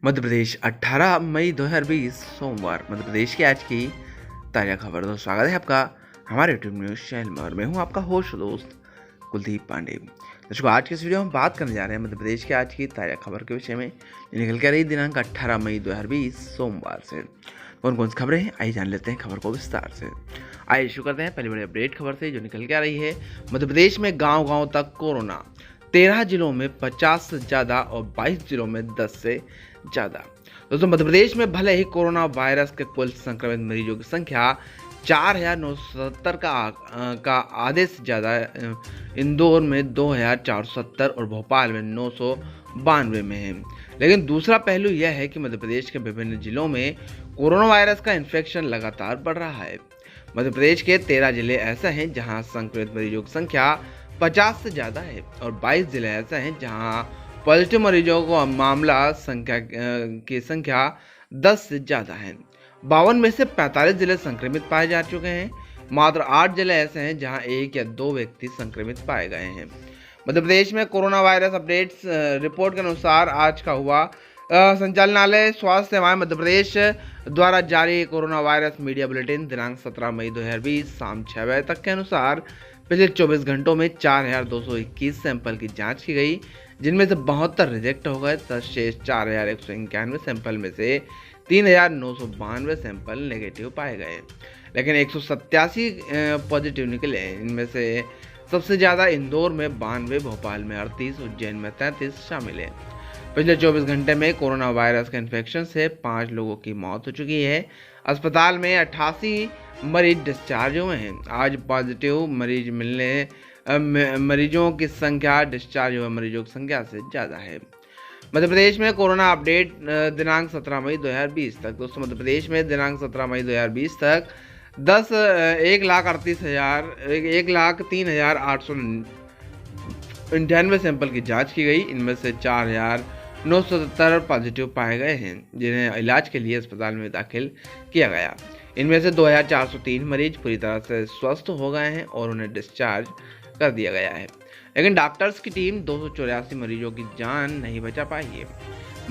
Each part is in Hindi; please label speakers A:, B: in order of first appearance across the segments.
A: मध्य प्रदेश 18 मई 2020 सोमवार। मध्य प्रदेश की आज की ताज़ा खबर। दोस्तों, स्वागत है आपका हमारे यूट्यूब न्यूज़ चैनल में और मैं हूं आपका होस्ट दोस्त कुलदीप पांडे। दोस्तों, आज के इस वीडियो में बात करने जा रहे हैं मध्य प्रदेश की आज की ताज़ा खबर के विषय में, जो निकल कर रही दिनांक 18 मई 2020 सोमवार से। कौन कौन सी खबरें हैं, आइए जान लेते हैं खबर को विस्तार से। आइए शुरू करते हैं पहली बड़ी अपडेट खबर से, जो निकल के आ रही है। मध्य प्रदेश में गाँव गाँव तक कोरोना, 13 जिलों में 50 से ज़्यादा और 22 जिलों में 10 से ज़्यादा। दोस्तों, मध्य प्रदेश में भले ही कोरोना वायरस के कुल संक्रमित मरीजों की संख्या 4,970 का आधे से ज़्यादा इंदौर में 2,470 और भोपाल में 992 में है, लेकिन दूसरा पहलू यह है कि मध्य प्रदेश के विभिन्न जिलों में कोरोना वायरस का इन्फेक्शन लगातार बढ़ रहा है। मध्य प्रदेश के 13 जिले ऐसे हैं जहां संक्रमित मरीजों की संख्या 50 से ज़्यादा है और 22 जिले ऐसे हैं जहां पॉजिटिव मरीजों को मामला की संख्या 10 से ज़्यादा है। 52 में से 45 जिले संक्रमित पाए जा चुके हैं। मात्र 8 जिले ऐसे हैं जहां 1 या 2 व्यक्ति संक्रमित पाए गए हैं। मध्य प्रदेश में कोरोना वायरस अपडेट्स रिपोर्ट के अनुसार आज का हुआ संचालनालय स्वास्थ्य सेवाएं मध्य प्रदेश द्वारा जारी कोरोना वायरस मीडिया बुलेटिन दिनांक 17 मई 2020 शाम 6 बजे तक के अनुसार पिछले 24 घंटों में 4,221 सैंपल की जांच की गई, जिनमें से 72 रिजेक्ट हो गए। शेष 4,191 सैंपल में से 3,992 सैंपल नेगेटिव पाए गए, लेकिन 187 पॉजिटिव निकले। इनमें से सबसे ज़्यादा इंदौर में 92, भोपाल में 38, उज्जैन में 33 शामिल हैं। पिछले 24 घंटे में कोरोना वायरस के इन्फेक्शन से 5 लोगों की मौत हो चुकी है। अस्पताल में 88 मरीज डिस्चार्ज हुए हैं। आज पॉजिटिव मरीज मरीजों की संख्या डिस्चार्ज हुए मरीजों की संख्या से ज़्यादा है। मध्य प्रदेश में कोरोना अपडेट दिनांक 17 मई 2020 तक। दोस्तों, मध्य प्रदेश में दिनांक 17 मई 2020 तक 1,03,899 सैंपल की जांच की गई। इनमें से 4,970 पॉजिटिव पाए गए हैं, जिन्हें इलाज के लिए अस्पताल में दाखिल किया गया। इनमें से 2,403 मरीज पूरी तरह से स्वस्थ हो गए हैं और उन्हें डिस्चार्ज कर दिया गया है, लेकिन डॉक्टर्स की टीम 284 मरीजों की जान नहीं बचा पाई है।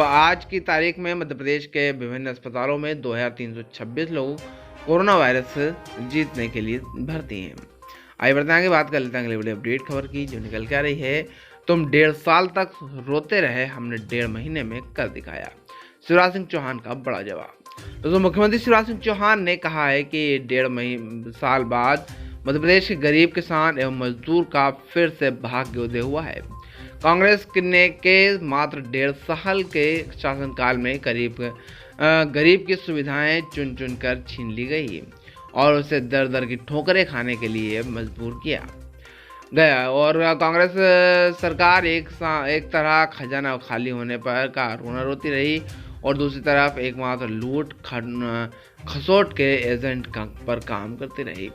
A: आज की तारीख में मध्य प्रदेश के विभिन्न अस्पतालों में 2,326 लोग कोरोना वायरस जीतने के लिए भर्ती हैं। आइए बढ़ते आगे बात कर लेते हैं अगली बड़ी अपडेट खबर की, जो निकल के आ रही है। तुम 1.5 साल तक रोते रहे, हमने 1.5 महीने में कर दिखाया। शिवराज सिंह चौहान का बड़ा जवाब। दोस्तों, मुख्यमंत्री शिवराज सिंह चौहान ने कहा है कि 1.5 साल बाद मध्य प्रदेश के गरीब किसान एवं मजदूर का फिर से भाग्योदय हुआ है। कांग्रेस के मात्र 1.5 साल के शासनकाल में गरीब की सुविधाएं चुन चुन कर छीन ली गई और उसे दर दर की ठोकरें खाने के लिए मजबूर किया गया। और कांग्रेस सरकार एक तरह खजाना खाली होने पर का रोना रोती रही और दूसरी तरफ एकमात्र लूट खसोट के एजेंट पर काम करती रही।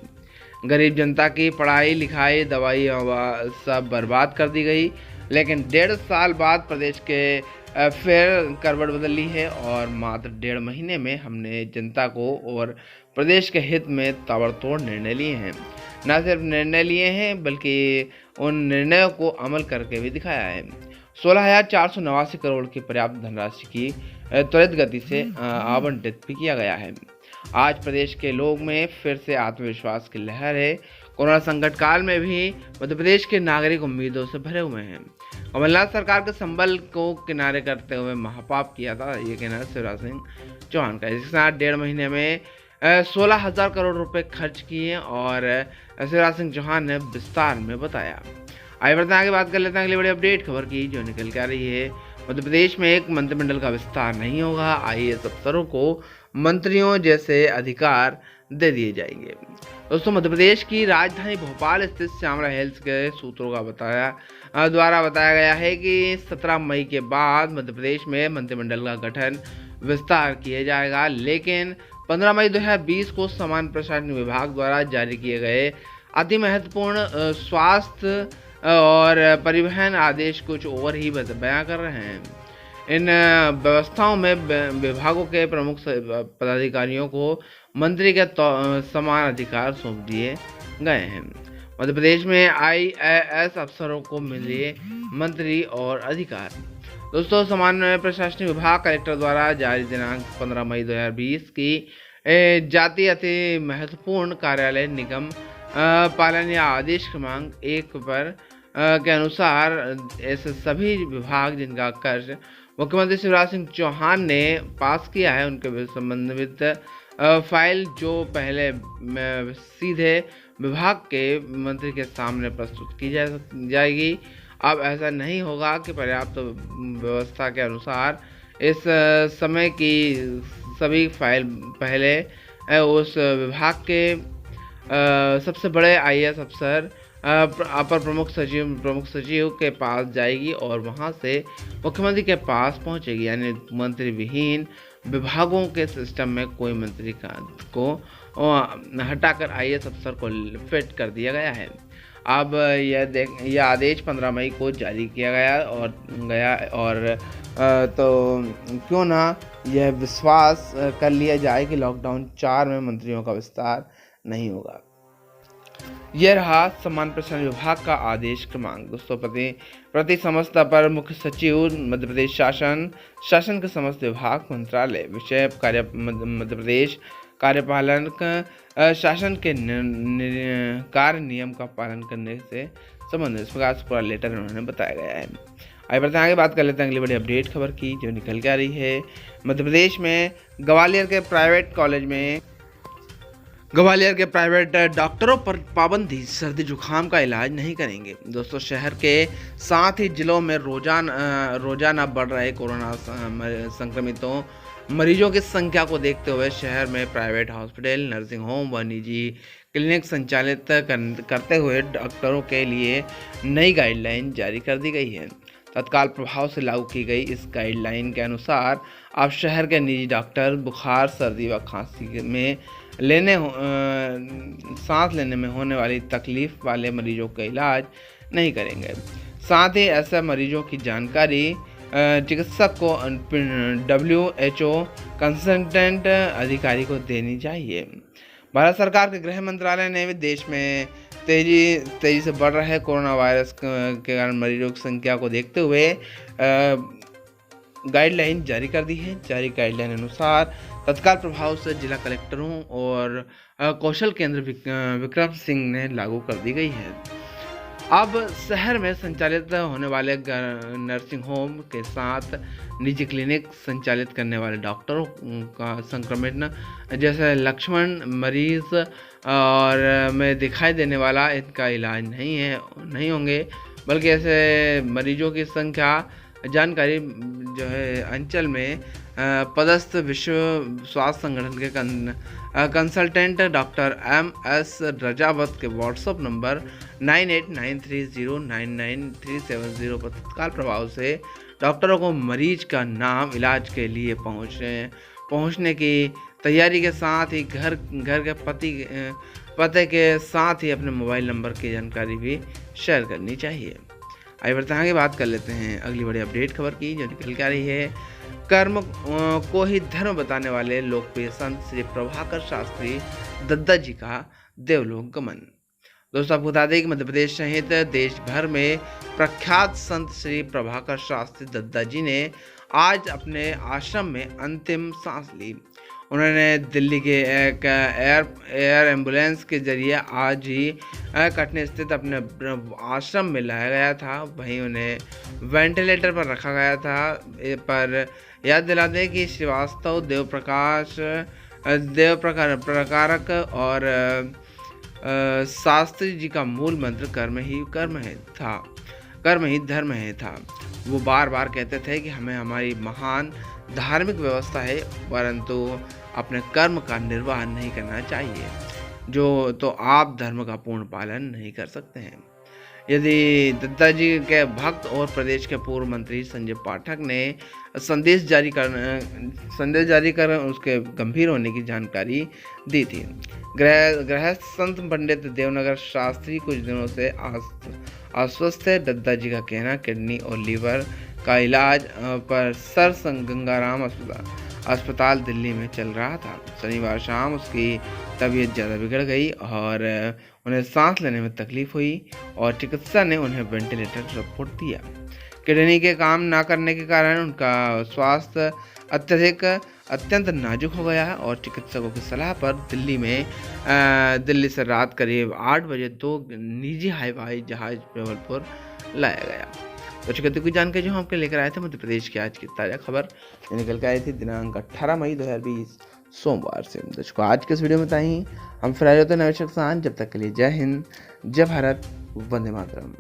A: गरीब जनता की पढ़ाई लिखाई दवाई सब बर्बाद कर दी गई, लेकिन 1.5 साल बाद प्रदेश के फिर करवट बदल ली है और मात्र 1.5 महीने में हमने जनता को और प्रदेश के हित में ताबड़तोड़ निर्णय लिए हैं। न सिर्फ निर्णय लिए हैं, बल्कि उन निर्णयों को अमल करके भी दिखाया है। 16,489 करोड़ की पर्याप्त धनराशि की त्वरित गति से आवंटित भी किया गया है। आज प्रदेश के लोग में फिर से आत्मविश्वास की लहर है। कोरोना संकट काल में भी मध्य प्रदेश के नागरिक उम्मीदों से भरे हुए हैं। कमलनाथ सरकार के संबल को किनारे करते हुए महापाप किया था, ये कहना शिवराज सिंह चौहान का। इसके साथ 1.5 महीने में 16,000 करोड़ रुपए खर्च किए और शिवराज सिंह चौहान ने विस्तार में बताया। आइए बढ़ते आगे बात कर लेते हैं अगली बड़ी अपडेट खबर की, जो निकल के आ रही है। मध्य प्रदेश में एक मंत्रिमंडल का विस्तार नहीं होगा, IAS अफसरों को मंत्रियों जैसे अधिकार दे दिए जाएंगे। दोस्तों, मध्य प्रदेश की राजधानी भोपाल स्थित श्यामला हेल्थ के सूत्रों का द्वारा बताया गया है कि 17 मई के बाद मध्य प्रदेश में मंत्रिमंडल का गठन विस्तार किया जाएगा, लेकिन 15 मई 2020 को सामान्य प्रशासन विभाग द्वारा जारी किए गए अति महत्वपूर्ण स्वास्थ्य और परिवहन आदेश कुछ और ही बयां कर रहे हैं। इन व्यवस्थाओं में विभागों के प्रमुख पदाधिकारियों को मंत्री के समान अधिकार सौंप दिए गए हैं। मध्य प्रदेश में IAS अफसरों को मिले मंत्री और अधिकार। दोस्तों, सामान्य प्रशासनिक विभाग कलेक्टर द्वारा जारी दिनांक 15 मई 2020 की जाति अति महत्वपूर्ण कार्यालय निगम पालन या आदेश क्रमांक 1 पर के अनुसार ऐसे सभी विभाग जिनका कर्ज मुख्यमंत्री शिवराज सिंह चौहान ने पास किया है, उनके संबंधित फाइल जो पहले सीधे विभाग के मंत्री के सामने प्रस्तुत की जाएगी। अब ऐसा नहीं होगा कि पर्याप्त व्यवस्था के अनुसार इस समय की सभी फाइल पहले उस विभाग के सबसे बड़े आईएएस अफसर अपर प्रमुख सचिव के पास जाएगी और वहां से मुख्यमंत्री के पास पहुंचेगी। यानी मंत्री विहीन विभागों के सिस्टम में कोई मंत्री को हटाकर आईएएस अफसर को फिट कर दिया गया है। अब यह आदेश 15 मई को जारी किया गया और तो क्यों ना यह विश्वास कर लिया जाए कि लॉकडाउन 4 में मंत्रियों का विस्तार नहीं होगा। यह रहा सामान्य प्रशासन विभाग का आदेश क्रमांक। दोस्तों, प्रति समस्त अपर मुख्य सचिव मध्य प्रदेश शासन के समस्त विभाग मंत्रालय विषय कार्य मध्य प्रदेश कार्यपालन शासन के कार्य नियम का पालन करने से संबंधित इस प्रकार से पूरा लेटर उन्होंने बताया गया है। आइए बढ़ते हैं आगे, बात कर लेते हैं अगली बड़ी अपडेट खबर की जो निकल के आ रही है। मध्य प्रदेश में ग्वालियर के प्राइवेट डॉक्टरों पर पाबंदी, सर्दी जुकाम का इलाज नहीं करेंगे। दोस्तों, शहर के साथ ही जिलों में रोजाना बढ़ रहे कोरोना संक्रमितों मरीजों की संख्या को देखते हुए शहर में प्राइवेट हॉस्पिटल, नर्सिंग होम व निजी क्लिनिक संचालित करते हुए डॉक्टरों के लिए नई गाइडलाइन जारी कर दी गई है। तत्काल प्रभाव से लागू की गई इस गाइडलाइन के अनुसार अब शहर के निजी डॉक्टर बुखार, सर्दी व खांसी में सांस लेने में होने वाली तकलीफ वाले मरीजों का इलाज नहीं करेंगे। साथ ही ऐसे मरीजों की जानकारी चिकित्सक को WHO कंसल्टेंट अधिकारी को देनी चाहिए। भारत सरकार के गृह मंत्रालय ने भी देश में तेजी से बढ़ रहे कोरोना वायरस के कारण मरीजों की संख्या को देखते हुए गाइडलाइन जारी कर दी है। जारी गाइडलाइन अनुसार तत्काल प्रभाव से जिला कलेक्टरों और कौशल केंद्र विक्रम सिंह ने लागू कर दी गई है। अब शहर में संचालित होने वाले नर्सिंग होम के साथ निजी क्लिनिक संचालित करने वाले डॉक्टरों का संक्रमण जैसे लक्षण मरीज और में दिखाई देने वाला इनका इलाज नहीं होंगे, बल्कि ऐसे मरीजों की संख्या जानकारी जो है अंचल में पदस्थ विश्व स्वास्थ्य संगठन के कंसल्टेंट डॉक्टर MS रजावत के व्हाट्सएप नंबर 9893099370 पर तत्काल प्रभाव से डॉक्टरों को मरीज का नाम, इलाज के लिए पहुंचने की तैयारी के साथ ही घर के पते के साथ ही अपने मोबाइल नंबर की जानकारी भी शेयर करनी चाहिए। आइए बढ़ते हैं आगे, बात कर लेते हैं अगली बड़ी अपडेट खबर की जो निकल के आ रही है। कर्म को ही धर्म बताने वाले लोकप्रिय संत श्री प्रभाकर शास्त्री दद्दा जी का देवलोक गमन। दोस्तों, आपको बता दें कि मध्य प्रदेश सहित देश भर में प्रख्यात संत श्री प्रभाकर शास्त्री दद्दा जी ने आज अपने आश्रम में अंतिम सांस ली। उन्होंने दिल्ली के एक एयर एम्बुलेंस के जरिए आज ही कटनी स्थित अपने आश्रम में लाया गया था। वहीं उन्हें वेंटिलेटर पर रखा गया था। पर याद दिला दें कि श्रीवास्तव देव प्रकारक और शास्त्री जी का मूल मंत्र कर्म ही धर्म है था। वो बार बार कहते थे कि हमें हमारी महान धार्मिक व्यवस्था है, परंतु अपने कर्म का निर्वाह नहीं करना चाहिए, जो तो आप धर्म का पूर्ण पालन नहीं कर सकते हैं। यदि दद्दा जी के भक्त और प्रदेश के पूर्व मंत्री संजय पाठक ने संदेश जारी कर उसके गंभीर होने की जानकारी दी थी। गृहस्थ संत पंडित देवनगर शास्त्री कुछ दिनों से अस्वस्थ है। दद्दा जी का कहना किडनी और लीवर का इलाज पर सर गंगाराम अस्पताल दिल्ली में चल रहा था। शनिवार शाम उसकी तबीयत ज़्यादा बिगड़ गई और उन्हें सांस लेने में तकलीफ हुई और चिकित्सा ने उन्हें वेंटिलेटर पर रख दिया। किडनी के काम ना करने के कारण उनका स्वास्थ्य अत्यंत नाजुक हो गया है और चिकित्सकों की सलाह पर दिल्ली से रात करीब 8 बजे 2 निजी हवाई जहाज जबलपुर लाया गया। तो चिकित्सकों की जानकारी जो हम आपके लेकर आए थे मध्य प्रदेश की आज की ताज़ा खबर निकल के आई थी दिनांक 18 मई 2020 सोमवार से। दर्शकों आज के इस वीडियो में ताही हम फिर आए होते हैं नए शख्सान। जब तक के लिए जय हिंद, जय भारत, वंदे मातरम।